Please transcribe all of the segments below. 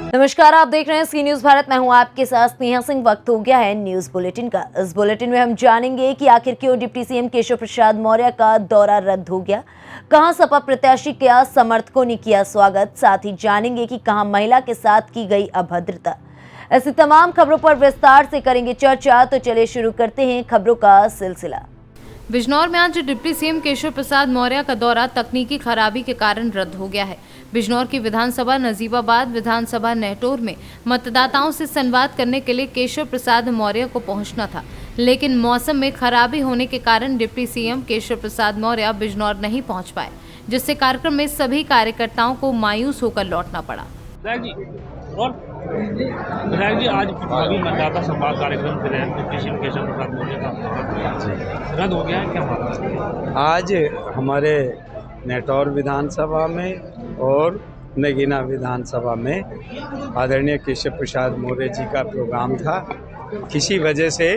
नमस्कार, आप देख रहे हैं सी न्यूज भारत। मैं हूं आपके साथ स्नेहा सिंह। वक्त हो गया है न्यूज बुलेटिन का। इस बुलेटिन में हम जानेंगे कि आखिर क्यों डिप्टी सीएम केशव प्रसाद मौर्य का दौरा रद्द हो गया, कहां सपा प्रत्याशी का समर्थकों ने किया स्वागत, साथ ही जानेंगे कि कहां महिला के साथ की गई अभद्रता। ऐसी तमाम खबरों पर विस्तार से करेंगे चर्चा। तो चलिए शुरू करते हैं खबरों का सिलसिला। बिजनौर में आज डिप्टी सीएम केशव प्रसाद मौर्य का दौरा तकनीकी खराबी के कारण रद्द हो गया है। बिजनौर की विधानसभा नजीबाबाद विधानसभा नेटोर में मतदाताओं से संवाद करने के लिए केशव प्रसाद मौर्य को पहुंचना था, लेकिन मौसम में खराबी होने के कारण डिप्टी सीएम केशव प्रसाद मौर्य बिजनौर नहीं पहुंच पाए, जिससे कार्यक्रम में सभी कार्यकर्ताओं को मायूस होकर लौटना पड़ा। विधायक जी, आज प्रभावी मतदाता संवाद कार्यक्रम के तहत डिप्टी सीएम केशव प्रसाद मौर्य का रद्द हो गया है, क्या मामला? आज हमारे नेटौर विधानसभा में और नगीना विधानसभा में आदरणीय केशव प्रसाद मौर्य जी का प्रोग्राम था। किसी वजह से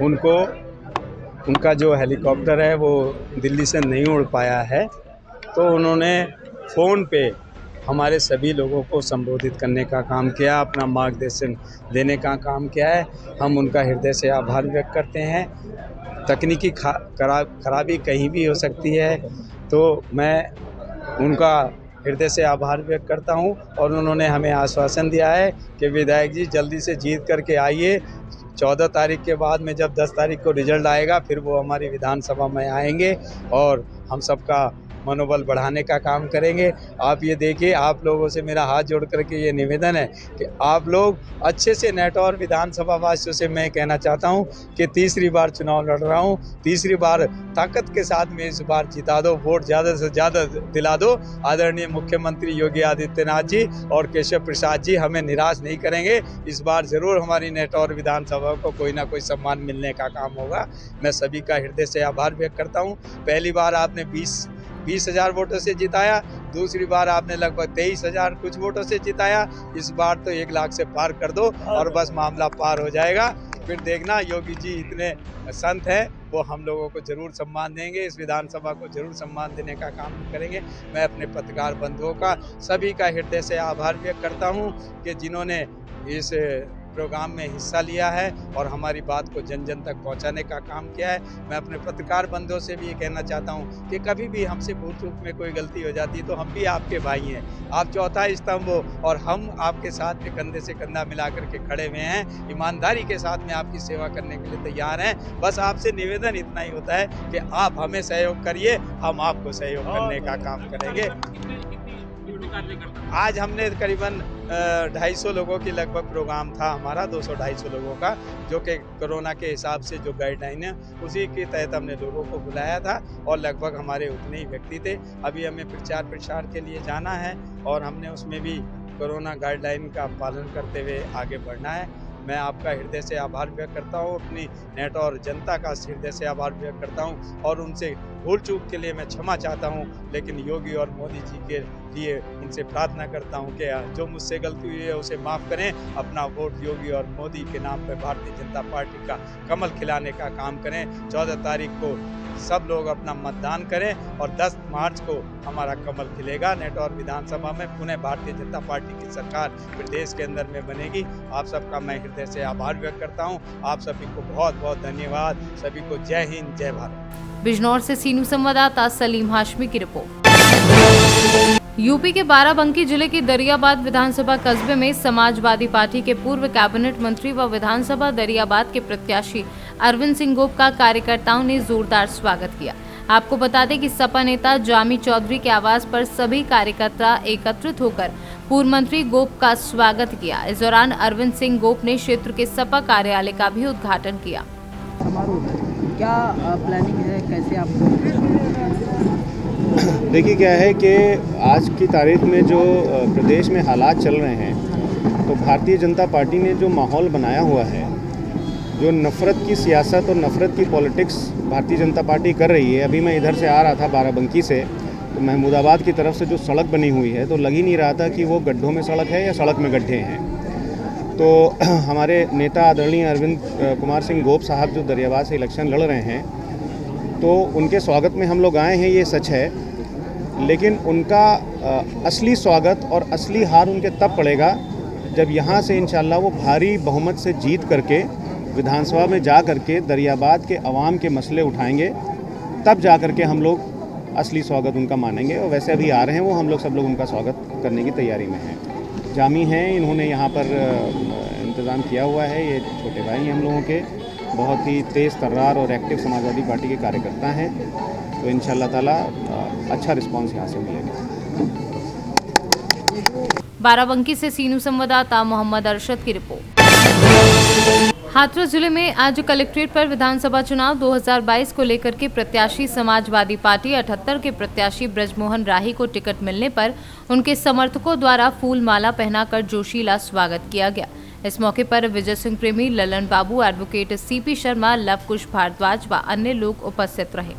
उनका जो हेलीकॉप्टर है वो दिल्ली से नहीं उड़ पाया है, तो उन्होंने फ़ोन पे हमारे सभी लोगों को संबोधित करने का काम किया, अपना मार्गदर्शन देने का काम किया है। हम उनका हृदय से आभार व्यक्त करते हैं। तकनीकी खराबी कहीं भी हो सकती है, तो मैं उनका हृदय से आभार व्यक्त करता हूं। और उन्होंने हमें आश्वासन दिया है कि विधायक जी जल्दी से जीत करके आइए। 14 तारीख के बाद में जब 10 तारीख को रिजल्ट आएगा फिर वो हमारी विधानसभा में आएंगे और हम सबका मनोबल बढ़ाने का काम करेंगे। आप ये देखिए, आप लोगों से मेरा हाथ जोड़ करके ये निवेदन है कि आप लोग अच्छे से नेटौर विधानसभा वासियों से मैं कहना चाहता हूं कि तीसरी बार चुनाव लड़ रहा हूं, तीसरी बार ताकत के साथ में इस बार जिता दो, वोट ज़्यादा से ज़्यादा दिला दो। आदरणीय मुख्यमंत्री योगी आदित्यनाथ जी और केशव प्रसाद जी हमें निराश नहीं करेंगे। इस बार ज़रूर हमारी नेटौर विधानसभा को कोई ना कोई सम्मान मिलने का काम होगा। मैं सभी का हृदय से आभार व्यक्त करता हूँ। पहली बार आपने 20,000 वोटों से जिताया, दूसरी बार आपने लगभग 23,000 कुछ वोटों से जिताया। इस बार तो 1 लाख से पार कर दो और बस मामला पार हो जाएगा। फिर देखना, योगी जी इतने संत हैं, वो हम लोगों को जरूर सम्मान देंगे, इस विधानसभा को जरूर सम्मान देने का काम करेंगे। मैं अपने पत्रकार बंधुओं का सभी का हृदय से आभार व्यक्त करता हूँ कि जिन्होंने इस प्रोग्राम में हिस्सा लिया है और हमारी बात को जन जन तक पहुंचाने का काम किया है। मैं अपने पत्रकार बंधुओं से भी ये कहना चाहता हूं कि कभी भी हमसे भूल चूक में कोई गलती हो जाती है तो हम भी आपके भाई हैं, आप चौथा स्तंभ हो और हम आपके साथ में कंधे से कंधा मिला करके खड़े हुए हैं। ईमानदारी के साथ में आपकी सेवा करने के लिए तैयार हैं। बस आपसे निवेदन इतना ही होता है कि आप हमें सहयोग करिए, हम आपको सहयोग करने का काम करेंगे। आज हमने करीबन 250 लोगों की लगभग प्रोग्राम था हमारा, 200-250 लोगों का, जो कि कोरोना के हिसाब से जो गाइडलाइन है उसी के तहत हमने लोगों को बुलाया था और लगभग हमारे उतने ही व्यक्ति थे। अभी हमें प्रचार प्रसार के लिए जाना है और हमने उसमें भी कोरोना गाइडलाइन का पालन करते हुए आगे बढ़ना है। मैं आपका हृदय से आभार व्यक्त करता हूँ, अपनी नेटौर जनता का हृदय से आभार व्यक्त करता हूँ और उनसे भूल चूक के लिए मैं क्षमा चाहता हूँ। लेकिन योगी और मोदी जी के लिए उनसे प्रार्थना करता हूँ कि जो मुझसे गलती हुई है उसे माफ़ करें। अपना वोट योगी और मोदी के नाम पर भारतीय जनता पार्टी का कमल खिलाने का काम करें। 14 तारीख को सब लोग अपना मतदान करें और 10 मार्च को हमारा कमल खिलेगा। नेटौर विधानसभा में पुनः भारतीय जनता पार्टी की सरकार प्रदेश के अंदर में बनेगी। आप सबका मैं हृदय से आभार व्यक्त करता हूँ। आप सभी को बहुत बहुत धन्यवाद। सभी को जय हिंद, जय भारत। बिजनौर से सी न्यूज संवाददाता सलीम हाशमी की रिपोर्ट। यूपी के बाराबंकी जिले के दरियाबाद विधानसभा कस्बे में समाजवादी पार्टी के पूर्व कैबिनेट मंत्री व विधानसभा दरियाबाद के प्रत्याशी अरविंद सिंह गोप का कार्यकर्ताओं ने जोरदार स्वागत किया। आपको बता दें कि सपा नेता जामी चौधरी के आवास पर सभी कार्यकर्ता एकत्रित होकर पूर्व मंत्री गोप का स्वागत किया। इस दौरान अरविंद सिंह गोप ने क्षेत्र के सपा कार्यालय का भी उद्घाटन किया। क्या प्लानिंग है, कैसे आपको? देखिए, क्या है कि आज की तारीख में जो प्रदेश में हालात चल रहे हैं, तो भारतीय जनता पार्टी ने जो माहौल बनाया हुआ है, जो नफ़रत की सियासत और नफ़रत की पॉलिटिक्स भारतीय जनता पार्टी कर रही है। अभी मैं इधर से आ रहा था बाराबंकी से, तो महमूदाबाद की तरफ से जो सड़क बनी हुई है तो लग ही नहीं रहा था कि वो गड्ढों में सड़क है या सड़क में गड्ढे हैं। तो हमारे नेता आदरणीय अरविंद कुमार सिंह गोप साहब जो दरियाबाद से इलेक्शन लड़ रहे हैं, तो उनके स्वागत में हम लोग आए हैं, ये सच है। लेकिन उनका असली स्वागत और असली हार उनके तब पड़ेगा जब यहाँ से इंशाल्लाह वो भारी बहुमत से जीत करके विधानसभा में जा करके दरियाबाद के अवाम के मसले उठाएंगे, तब जा करके हम लोग असली स्वागत उनका मानेंगे। और वैसे अभी आ रहे हैं वो, हम लोग सब लोग उनका स्वागत करने की तैयारी में हैं। जामी हैं, इन्होंने यहाँ पर इंतज़ाम किया हुआ है। ये छोटे भाई हैं हम लोगों के, बहुत ही तेज़ तर्रार और एक्टिव समाजवादी पार्टी के कार्यकर्ता हैं। तो इंशाल्लाह ताला अच्छा रिस्पांस यहाँ से मिलेगा। बाराबंकी से सीनू संवाददाता मोहम्मद अरशद की रिपोर्ट। हाथरस जिले में आज कलेक्ट्रेट पर विधानसभा चुनाव 2022 को लेकर के प्रत्याशी समाजवादी पार्टी 78 के प्रत्याशी ब्रजमोहन राही को टिकट मिलने पर उनके समर्थकों द्वारा फूल माला पहनाकर जोशीला स्वागत किया गया। इस मौके पर विजय सिंह प्रेमी, ललन बाबू, एडवोकेट सीपी शर्मा, लवकुश भारद्वाज व अन्य लोग उपस्थित रहे।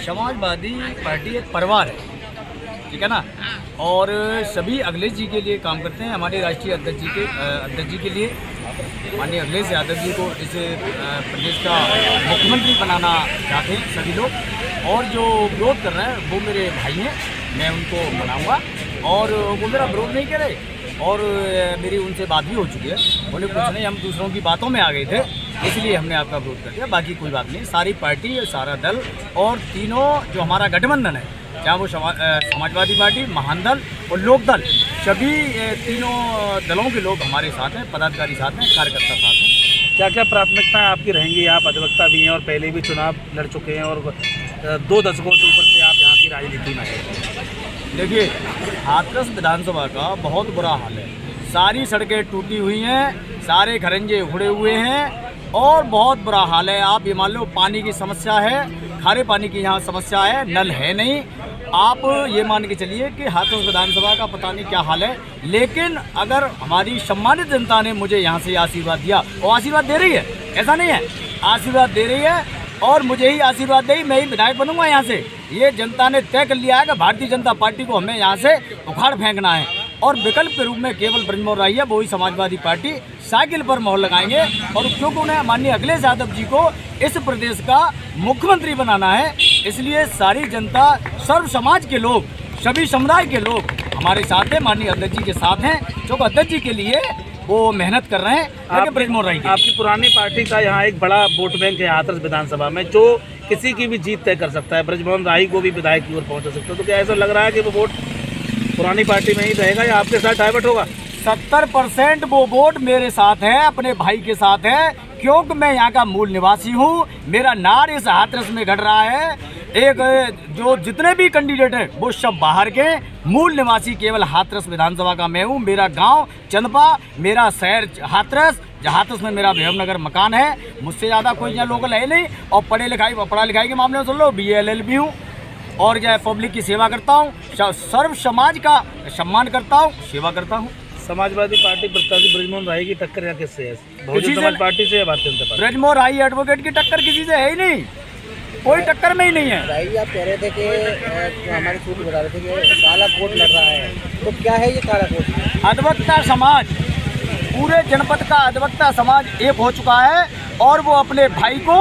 समाजवादी पार्टी एक परिवार है, ठीक है ना, और सभी अखिलेश जी के लिए काम करते हैं। हमारे राष्ट्रीय अध्यक्ष जी के लिए माननीय अखिलेश यादव जी को इस प्रदेश का मुख्यमंत्री बनाना चाहते हैं सभी लोग, और जो विरोध कर रहे हैं वो मेरे भाई हैं, मैं उनको बनाऊंगा। और वो मेरा विरोध नहीं कर रहे, और मेरी उनसे बात भी हो चुकी है। बोले कुछ नहीं, हम दूसरों की बातों में आ गए थे, इसलिए हमने आपका विरोध कर दिया, बाकी कोई बात नहीं। सारी पार्टी, सारा दल और तीनों जो हमारा गठबंधन है, चाहे वो समाजवादी पार्टी, महान दल और लोक दल, सभी तीनों दलों के लोग हमारे साथ हैं, पदाधिकारी साथ हैं, कार्यकर्ता साथ हैं। क्या क्या प्राथमिकताएं आपकी रहेंगी? आप अधिवक्ता भी हैं और पहले भी चुनाव लड़ चुके हैं और 2 दशकों से ऊपर से आप यहाँ की राजनीति में हैं। देखिए, हाथरस विधानसभा का बहुत बुरा हाल है। सारी सड़कें टूटी हुई हैं, सारे खरंजे उखड़े हुए हैं और बहुत बुरा हाल है। आप ये मान लो, पानी की समस्या है, खारे पानी की यहाँ समस्या है, नल है नहीं। आप ये मान के चलिए कि हाथरस विधानसभा का पता नहीं क्या हाल है। लेकिन अगर हमारी सम्मानित जनता ने मुझे यहाँ से आशीर्वाद दिया, और आशीर्वाद दे रही है, ऐसा नहीं है, आशीर्वाद दे रही है और मुझे ही आशीर्वाद देगी, मैं ही विधायक बनूंगा यहाँ से। ये जनता ने तय कर लिया है कि भारतीय जनता पार्टी को हमें यहाँ से उखाड़ फेंकना है, और विकल्प के रूप में केवल ब्रजमोहन राही है, वही समाजवादी पार्टी साइकिल पर मोहर लगाएंगे। और क्योंकि उन्हें माननीय अखिलेश यादव जी को इस प्रदेश का मुख्यमंत्री बनाना है, इसलिए सारी जनता, सर्व समाज के लोग, सभी समुदाय के लोग हमारे साथ हैं, माननीय अध्यक्ष जी के साथ हैं, क्योंकि अध्यक्ष जी के लिए वो मेहनत कर रहे हैं। ब्रजमोहन राही आपकी पुरानी पार्टी का यहाँ एक बड़ा वोट बैंक है हाथरस विधानसभा में, जो किसी की भी जीत तय कर सकता है। ब्रजमोहन राही को भी विधायक की ओर पहुँचा सकता है। तो क्या ऐसा लग रहा है कि वो वोट पुरानी पार्टी में ही रहेगा या आपके साथ डाइवर्ट होगा? 70% वो वोट मेरे साथ है, अपने भाई के साथ है, क्योंकि मैं यहाँ का मूल निवासी हूँ। मेरा नार इस हाथरस में घट रहा है। एक जो जितने भी कैंडिडेट हैं वो सब बाहर के, मूल निवासी केवल हाथरस विधानसभा का मैं हूँ। मेरा गांव चंदपा, मेरा शहर हाथरस, हाथरस में मेरा विभव नगर मकान है। मुझसे ज़्यादा कोई यहाँ लोकल है नहीं, और पढ़ा लिखाई के मामले में सुन लो, BA LLB हूँ, और जो है पब्लिक की सेवा करता हूँ, सर्व समाज का सम्मान करता हूँ, सेवा करता हूँ। समाजवादी पार्टी प्रत्याशी ब्रजमोहन राही की टक्कर या किससे है? बहुजन समाज पार्टी से या भारतीय जनता पार्टी? ब्रजमोहन राही एडवोकेट की टक्कर किसी से है ही नहीं, कोई टक्कर में ही नहीं है। राही, आप कह रहे थे कि हमारे सूत्र बता रहे थे कि काला कोट लड़ रहा है, तो क्या है ये काला कोट? अधिवक्ता समाज, पूरे जनपद का अधिवक्ता समाज एक हो चुका है, और वो अपने भाई को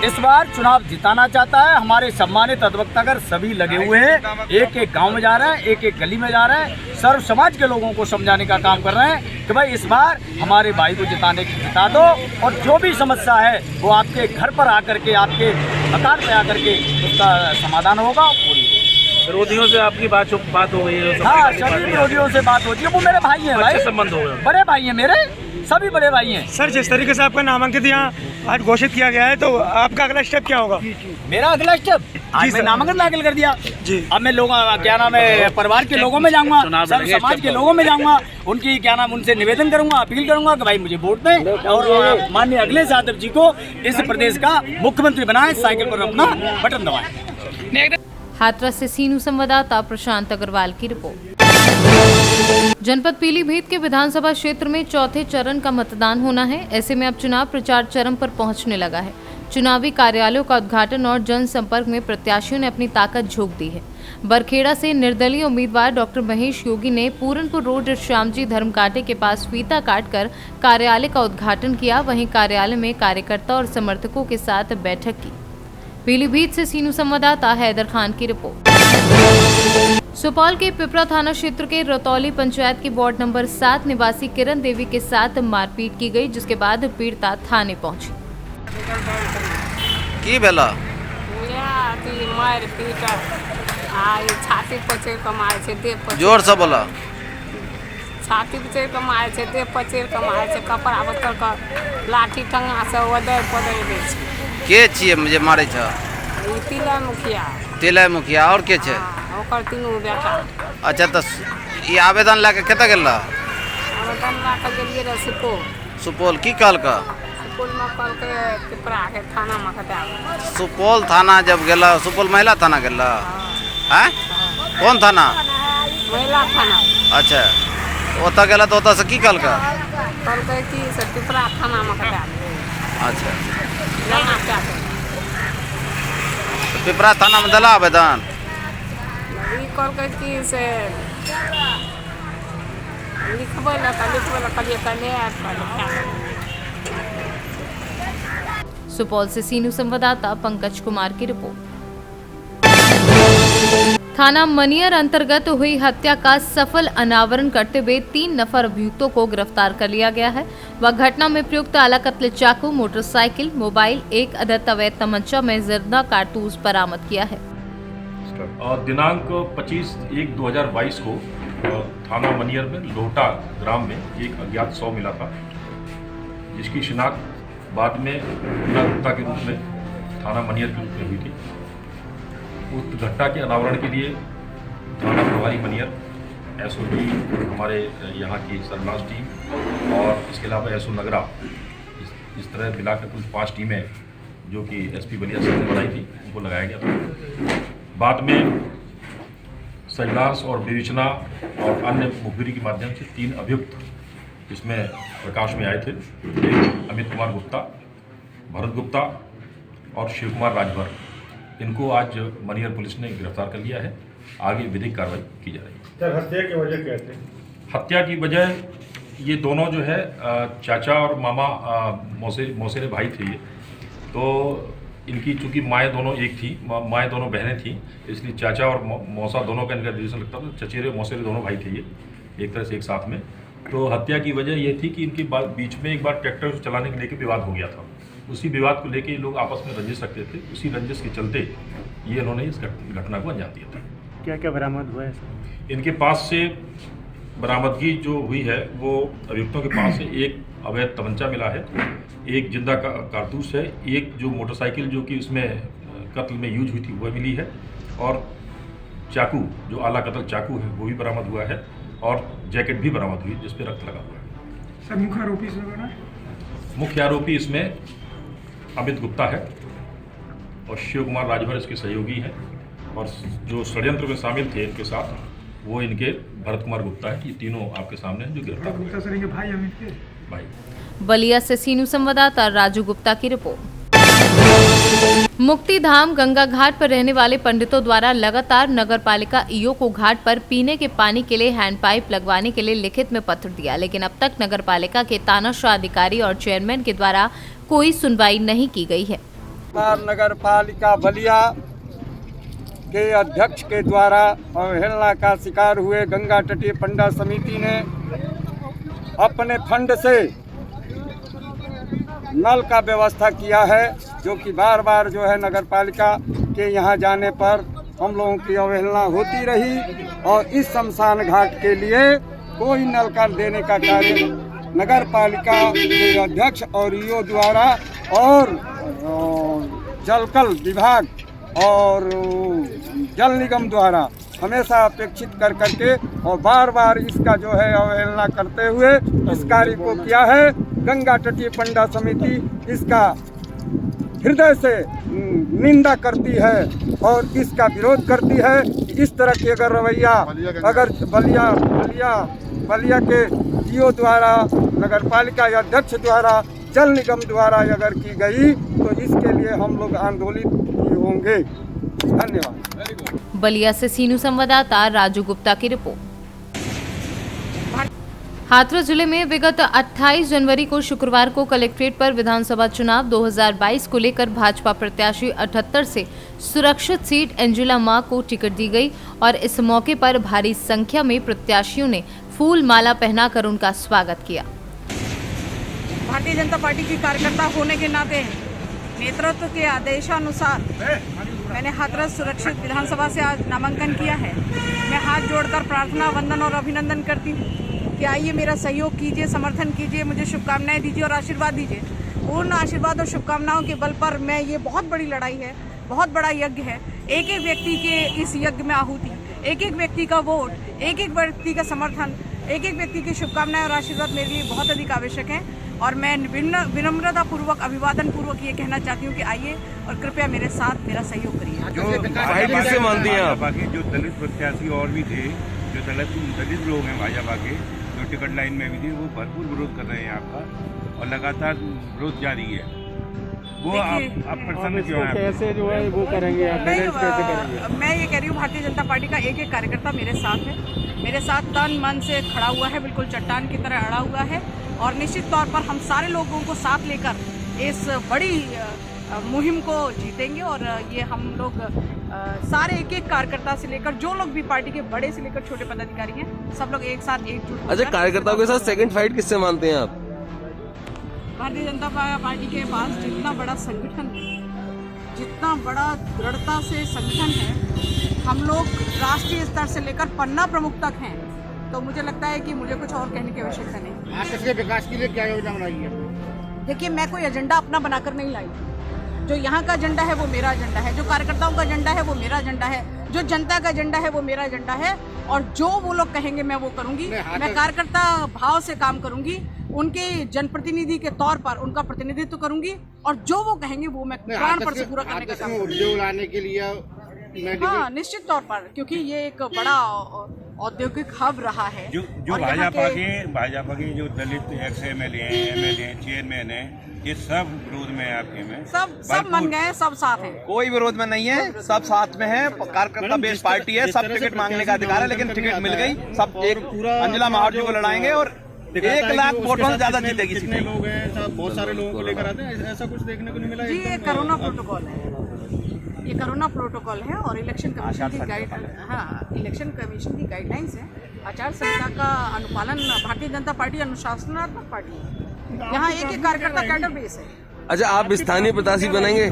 इस बार चुनाव जिताना चाहता है। हमारे सम्मानित अधिवक्तागर सभी लगे हुए हैं, एक एक गांव में जा रहे हैं, एक एक गली में जा रहे हैं, सर्व समाज के लोगों को समझाने का काम कर रहे हैं कि भाई इस बार हमारे भाई को जिता दो, और जो भी समस्या है वो आपके घर पर आकर के, आपके मकान पे आकर के उसका समाधान होगा। विरोधियों से आपकी बात हो गई है? हाँ, सभी विरोधियों से बात होती है, वो मेरे भाई हैं, भाई संबंध हो गए, बड़े भाई हैं मेरे, सभी बड़े भाई हैं। सर, जिस तरीके से आपका नामांकित यहाँ आज घोषित किया गया है, तो आपका अगला स्टेप क्या होगा? मेरा अगला स्टेप, आज मैं नामांकन दाखिल कर दिया जी। अब मैं लोगों, क्या नाम है, परिवार के लोगों में जाऊंगा, सर्व समाज के लोगों में जाऊंगा, उनकी क्या नाम, उनसे निवेदन करूंगा, अपील करूंगा कि भाई मुझे वोट दें, और माननीय अखिलेश यादव जी को इस प्रदेश का मुख्यमंत्री बनाएं, साइकिल पर अपना बटन दबाएं। हाथरस से सीनू संवाददाता प्रशांत अग्रवाल की रिपोर्ट। जनपद पीलीभीत के विधानसभा क्षेत्र में चौथे चरण का मतदान होना है। ऐसे में अब चुनाव प्रचार चरम पर पहुंचने लगा है। चुनावी कार्यालयों का उद्घाटन और जनसंपर्क में प्रत्याशियों ने अपनी ताकत झोंक दी है। बरखेड़ा से निर्दलीय उम्मीदवार डॉक्टर महेश योगी ने पूरनपुर रोड श्यामजी धर्मकांटे के पास फीता काटकर कार्यालय का उद्घाटन किया। वहीं कार्यालय में कार्यकर्ता और समर्थकों के साथ बैठक की। पीलीभीत से सीनू संवाददाता हैदर खान की रिपोर्ट। सुपौल के पिपरा थाना क्षेत्र के रतौली पंचायत की वार्ड नंबर 7 निवासी किरण देवी के साथ मारपीट की गई, जिसके बाद पीड़िता थाने पहुंची। की भेला मार पीट छाती पर चढ़ के मारे छै, देह पर जोर से बोला। छाती पर चढ़ के मारे छै, देह पर चढ़ के मारे छै, कपड़ा बदल के लाठी ठंगा से ओदर पदर दै छै। के छिए जे मारे छ? ई तिला मुखिया। तिला मुखिया और के छै? ओकर तीनू बेटा। अच्छा तो ई आवेदन लाके कतऽ गेल? आवेदन लाके गेलिए रह सुपौल। सुपौल की कहलका? सुपौल में कहलकै पिपरा के थाना में कटा। सुपौल थाना जब गेला, सुपौल महिला थाना गेला? हैं? कौन थाना? महिला थाना। अच्छा ओतऽ गेला तो ओतऽ से की कहलका? कहलकै कि से पिपरा थाना में कटा। अच्छा जाना चाहते पिपरा थाना में दिला आवेदन? ई कहलकै कि से लिखबै ला कहलिए कले सुपौल से सीनू संवाददाता पंकज कुमार की रिपोर्ट। थाना मनियर अंतर्गत हुई हत्या का सफल अनावरण करते हुए 3 नफर अभियुक्तों को गिरफ्तार कर लिया गया है। वह घटना में प्रयुक्त आला कत्ल चाकू, मोटरसाइकिल, मोबाइल, 1 अदद अवैध तमंचा में जिंदा कारतूस बरामद किया है। दिनांक 25/1/2022 को थाना मनियर में लोहटा ग्राम में एक अज्ञात शव मिला था, जिसकी शिनाख्त बाद में मुन्ना गुप्ता के रूप में थाना मनियर के रूप में हुई थी। उस घटना के अनावरण के लिए थाना प्रभारी मनियर, एसओजी हमारे यहाँ की सर्विलांस टीम और इसके अलावा एसओ नगरा, इस तरह मिलाकर कुल 5 टीमें जो कि एसपी बलिया सिंह ने बनाई थी, उनको लगाया गया था। बाद में सर्विलांस और विवेचना और अन्य मुखबिरी के माध्यम से 3 अभियुक्त इसमें प्रकाश में आए थे। एक अमित कुमार गुप्ता, भरत गुप्ता और शिव कुमार राजभर। इनको आज मनियर पुलिस ने गिरफ्तार कर लिया है। आगे विधिक कार्रवाई की जा रही है। सर हत्या की वजह क्या थी? हत्या की वजह ये दोनों जो है चाचा और मामा मौसेरे भाई थे ये। तो इनकी चूंकि माएँ दोनों एक थी, माएँ दोनों बहनें थीं, इसलिए चाचा और मौसा दोनों का इनका रिलेशन लगता था। चचेरे मौसेरे दोनों भाई थे ये, एक तरह से एक साथ में। तो हत्या की वजह ये थी कि इनके बीच में एक बार ट्रैक्टर चलाने के लेके विवाद हो गया था। उसी विवाद को लेके ये लोग आपस में रंजिश रखते थे। उसी रंजिश के चलते ये इन्होंने इस घटना को अंजाम दिया था। क्या क्या बरामद हुआ है? इनके पास से बरामदगी जो हुई है वो अभियुक्तों के पास से एक अवैध तमंचा मिला है, एक जिंदा कारतूस है, एक जो मोटरसाइकिल जो कि उसमें कत्ल में यूज हुई थी वह मिली है, और चाकू जो आला कत्ल चाकू है वो भी बरामद हुआ है, और जैकेट भी बरामद हुई जिस पे रक्त लगा हुआ है। सर मुख्य आरोपी इसमें? मुख्य आरोपी इसमें अमित गुप्ता है और शिव कुमार राजभर इसके सहयोगी हैं, और जो षड्यंत्र में शामिल थे इनके साथ वो इनके भरत कुमार गुप्ता है। ये तीनों आपके सामने हैं जो गिरफ्तार हुए। सर इनके भाई अमित के भाई। बलिया से सीनू संवाददाता राजू गुप्ता की रिपोर्ट। मुक्तिधाम गंगा घाट पर रहने वाले पंडितों द्वारा लगातार नगरपालिका ईओ को घाट पर पीने के पानी के लिए हैंडपाइप लगवाने के लिए लिखित में पत्र दिया, लेकिन अब तक नगरपालिका के तानाशाह अधिकारी और चेयरमैन के द्वारा कोई सुनवाई नहीं की गई है। नगरपालिका बलिया के अध्यक्ष के द्वारा अवहेलना का शिकार हुए गंगा तटीय पंडा समिति ने अपने फंड से नल का व्यवस्था किया है, जो कि बार बार जो है नगरपालिका के यहाँ जाने पर हम लोगों की अवहेलना होती रही, और इस शमशान घाट के लिए कोई नल का देने का कार्य नगरपालिका के अध्यक्ष और ईओ द्वारा और जलकल विभाग और जल निगम द्वारा हमेशा अपेक्षित कर करके और बार बार इसका जो है अवहेलना करते हुए इस कार्य को किया है। गंगा तटीय पंडा समिति इसका हृदय से निंदा करती है और इसका विरोध करती है। इस तरह की अगर रवैया अगर बलिया के ईओ द्वारा, नगरपालिका अध्यक्ष द्वारा, जल निगम द्वारा अगर की गई तो इसके लिए हम लोग आंदोलित होंगे। धन्यवाद। बलिया से सीनू संवाददाता राजू गुप्ता की रिपोर्ट। हाथरस जिले में विगत 28 जनवरी को शुक्रवार को कलेक्ट्रेट पर विधानसभा चुनाव 2022 को लेकर भाजपा प्रत्याशी 78 से सुरक्षित सीट एंजेला मा को टिकट दी गई और इस मौके पर भारी संख्या में प्रत्याशियों ने फूल माला पहनाकर उनका स्वागत किया। भारतीय जनता पार्टी की कार्यकर्ता होने के नाते नेतृत्व के आदेशानुसार मैंने हाथरस सुरक्षित विधानसभा से आज नामांकन किया है। मैं हाथ जोड़कर प्रार्थना, वंदन और अभिनंदन करती हूँ कि आइए मेरा सहयोग कीजिए, समर्थन कीजिए, मुझे शुभकामनाएं दीजिए और आशीर्वाद दीजिए। पूर्ण आशीर्वाद और शुभकामनाओं के बल पर मैं ये बहुत बड़ी लड़ाई है, बहुत बड़ा यज्ञ है। एक एक व्यक्ति के इस यज्ञ में आहुति, एक एक व्यक्ति का वोट, एक एक व्यक्ति का समर्थन, एक एक व्यक्ति की शुभकामनाएं और आशीर्वाद मेरे लिए बहुत अधिक आवश्यक है। और मैं विनम्रता पूर्वक, अभिवादन पूर्वक ये कहना चाहती हूँ कि आइए और कृपया मेरे साथ मेरा सहयोग करिए। किससे मानती हैं आप? बाकी जो दलित प्रत्याशी और भी थे, जो दलित लोग हैं भाजपा के, जो टिकट लाइन में भी थे, वो भरपूर विरोध कर रहे हैं आपका और लगातार विरोध जारी है। वो आप प्रसन्न क्यों हैं? कैसे जो है वो करेंगे आप? कैसे करेंगे? मैं ये कह रही हूँ, भारतीय जनता पार्टी का एक एक कार्यकर्ता मेरे साथ है, मेरे साथ तन मन से खड़ा हुआ है, बिल्कुल चट्टान की तरह अड़ा हुआ है। और निश्चित तौर पर हम सारे लोगों को साथ लेकर इस बड़ी मुहिम को जीतेंगे। और ये हम लोग सारे एक एक कार्यकर्ता से लेकर जो लोग भी पार्टी के बड़े से लेकर छोटे पदाधिकारी हैं, सब लोग एक साथ एकजुट। अच्छा, कार्यकर्ताओं के साथ सेकंड फाइट किससे मानते हैं आप? भारतीय जनता पार्टी के पास जितना बड़ा संगठन है, जितना बड़ा दृढ़ता से संगठन है, हम लोग राष्ट्रीय स्तर से लेकर पन्ना प्रमुख तक हैं, तो मुझे लगता है कि मुझे कुछ और कहने की आवश्यकता नहीं। हाथरस के विकास के लिए क्या योजना बनाई है? देखिए, मैं कोई एजेंडा अपना बनाकर नहीं लाई। जो यहाँ का एजेंडा है वो मेरा एजेंडा है, जो कार्यकर्ताओं का एजेंडा है वो मेरा एजेंडा है, जो जनता का एजेंडा है वो मेरा एजेंडा है। और जो वो लोग कहेंगे मैं वो करूँगी। मैं कार्यकर्ता भाव से काम करूँगी, उनके जनप्रतिनिधि के तौर पर उनका प्रतिनिधित्व करूँगी और जो वो कहेंगे वो मैं प्राण पर से पूरा करने का काम करूँगी। उद्योग लाने के लिए हाँ, निश्चित तौर पर, क्योंकि ये एक बड़ा औद्योगिक हब रहा है। जो भाजपा के जो दलित एक्स एमएलए हैं, चेयरमैन हैं, ये सब विरोध में है आपके में? सब मन गए, सब साथ हैं। कोई विरोध में नहीं है, सब साथ में है। कार्यकर्ता बेस पार्टी है, सब टिकट मांगने का अधिकार है, लेकिन टिकट मिल गई। सब एक अंजला महाराज को लड़ाएंगे और 1 लाख वोटों से ज्यादा जीतेगी। कितने लोग हैं? बहुत सारे लोगों को लेकर आते हैं, ऐसा कुछ देखने को नहीं मिला? जी, ये कोरोना प्रोटोकॉल है, ये कोरोना प्रोटोकॉल है और इलेक्शन कमीशन की गाइडलाइंस है। आचार संहिता का अनुपालन, भारतीय जनता पार्टी अनुशासनात्मक पार्टी है। यहाँ एक एक कार्यकर्ता कैडर बेस है। अच्छा, आप स्थानीय प्रत्याशी बनेंगे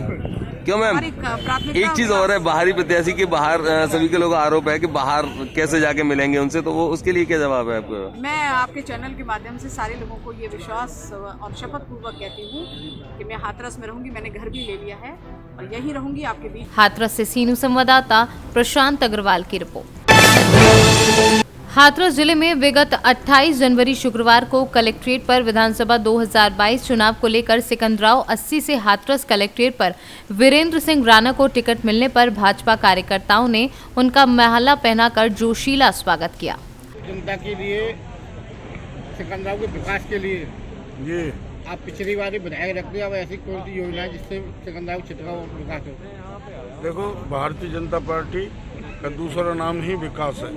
क्यों मैम? एक चीज और है, बाहरी प्रत्याशी के बाहर सभी के लोग आरोप है कि बाहर कैसे जाके मिलेंगे उनसे, तो वो उसके लिए क्या जवाब है आपका? मैं आपके चैनल के माध्यम से सारे लोगों को ये विश्वास और शपथ पूर्वक कहती हूँ कि मैं हाथरस में रहूंगी। मैंने घर भी ले लिया है और यही रहूंगी आपके बीच। हाथरस से सीनू संवाददाता प्रशांत अग्रवाल की रिपोर्ट। हाथरस जिले में विगत 28 जनवरी शुक्रवार को कलेक्ट्रेट पर विधानसभा 2022 चुनाव को लेकर सिकंदराव 80 से हाथरस कलेक्ट्रेट पर वीरेंद्र सिंह राणा को टिकट मिलने पर भाजपा कार्यकर्ताओं ने उनका माला पहनाकर जोशीला स्वागत किया। जनता के लिए, सिकंदराव के विकास के लिए जी आप पिछली बार विधायक रखते हैं, अब ऐसी कौन सी योजना है जिससे सिकंदराव क्षेत्र का विकास हो? देखो, भारतीय जनता पार्टी का दूसरा नाम ही विकास है।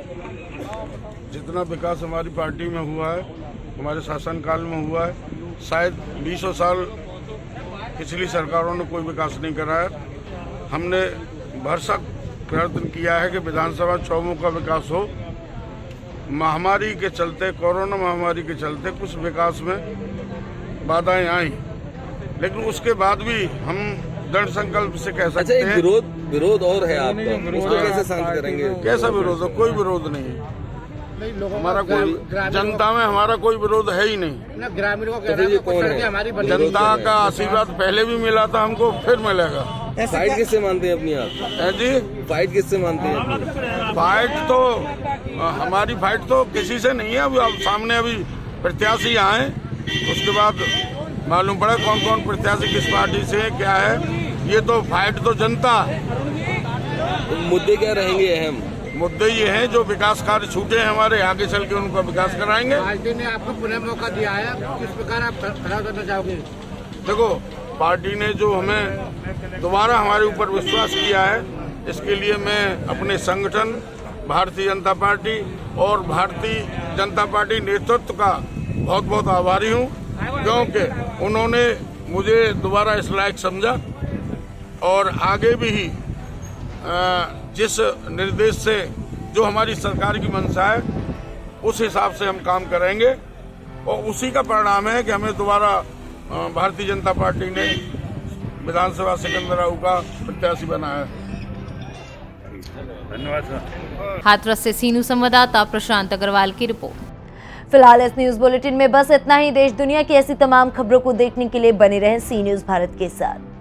जितना विकास हमारी पार्टी में हुआ है, हमारे शासनकाल में हुआ है, शायद 20 साल पिछली सरकारों ने कोई विकास नहीं कराया। हमने भरसक प्रयत्न किया है कि विधानसभा चौमों का विकास हो। महामारी के चलते, कोरोना महामारी के चलते कुछ विकास में बाधाएं आई, लेकिन उसके बाद भी हम दृढ़ संकल्प से कह सकते हैं। विरोध और है आपका, उसको कैसे शांत करेंगे? कैसा विरोध है? कोई विरोध नहीं, हमारा कोई जनता में हमारा कोई विरोध है ही नहीं। ग्रामीणों को हमारी जनता का आशीर्वाद पहले भी मिला था, हमको फिर मिलेगा। फाइट किससे मानते हैं अपनी आप? जी, फाइट किससे मानते हैं अपनी? फाइट तो हमारी फाइट तो किसी से नहीं है। अभी आप सामने अभी प्रत्याशी आए, उसके बाद मालूम पड़ा कौन कौन प्रत्याशी किस पार्टी से है, क्या है। ये तो फाइट तो जनता। तो मुद्दे क्या रहेंगे अहम? मुद्दे ये हैं, जो विकास कार्य छूटे हैं हमारे, आगे चल के उनका विकास कराएंगे। पार्टी ने आपको पुनः मौका दिया है, किस प्रकार आप खड़ा करना चाहोगे? देखो, पार्टी ने जो हमें दोबारा हमारे ऊपर विश्वास किया है, इसके लिए मैं अपने संगठन भारतीय जनता पार्टी और भारतीय जनता पार्टी नेतृत्व का बहुत बहुत आभारी हूँ, क्योंकि उन्होंने मुझे दोबारा इस लायक समझा और आगे भी जिस निर्देश से जो हमारी सरकार की मंशा है उस हिसाब से हम काम करेंगे और उसी का परिणाम है कि हमें दोबारा भारतीय जनता पार्टी ने विधानसभा सिकंदराऊ का प्रत्याशी बनाया है। धन्यवाद सर। हाथरस से सीनू संवाददाता प्रशांत अग्रवाल की रिपोर्ट। फिलहाल इस न्यूज बुलेटिन में बस इतना ही। देश दुनिया की ऐसी तमाम खबरों को देखने के लिए बने रहें सी न्यूज भारत के साथ।